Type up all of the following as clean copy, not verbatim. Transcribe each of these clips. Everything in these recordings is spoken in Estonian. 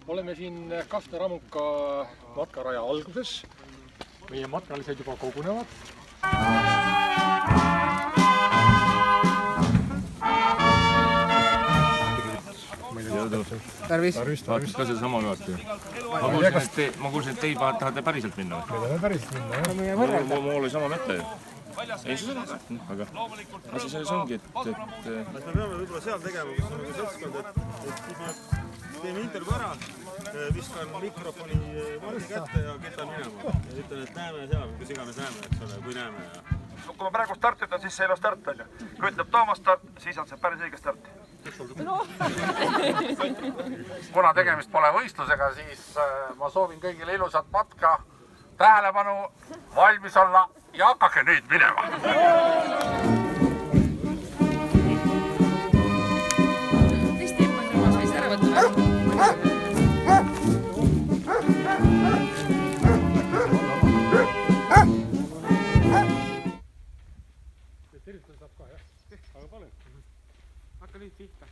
Oleme siin Kastna-Ramuka matkaraja alguses. Meie matkalised juba kogunevad. Tarvis. Vaatas ka seda sama juhati. Ma kuulsin, et teid tahate päriselt minna. Me tahame päriselt minna, jah? Mul oli sama mõte. Ei see seda, aga asi selles ongi, et... Me peame võib-olla seal tegema, kus on seltskond, et siis me teeme intervjuu ära, viskan mikrofoni Mardi kätte ja ketan minema. Ja ütlen, et näeme seal, kus iganes näeme, eks ole, kui näeme. Kui ma praegu start ütlen, siis see ei ole start, on ju. Kui ütleb Toomas start, siis on see päris õige start. Kuna tegemist pole võistlusega, siis ma soovin kõigile ilusat matka, tähelepanu, valmis olla ja hakake nüüd minema. Tõesti, ma võis ära võtta. Tervitada saab ka, jah? Aga palun. Hakka nüüd pihta.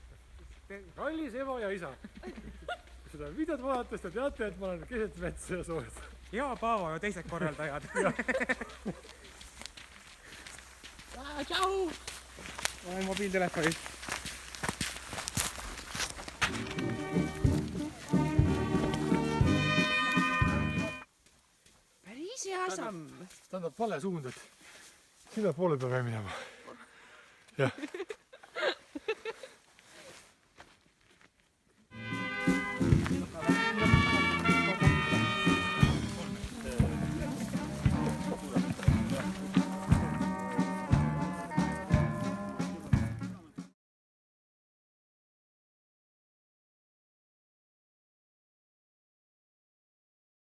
Kallis ema ja isa. Seda videot vaadates te teate, et ma olen keset metsa ja soojas. Ja Paavo ja teised korraldajad. Tšau! Ma olen mobiiltelefonis. Päris hea samm. Tähendab vale suund, et sinna poole peab minema. Jah.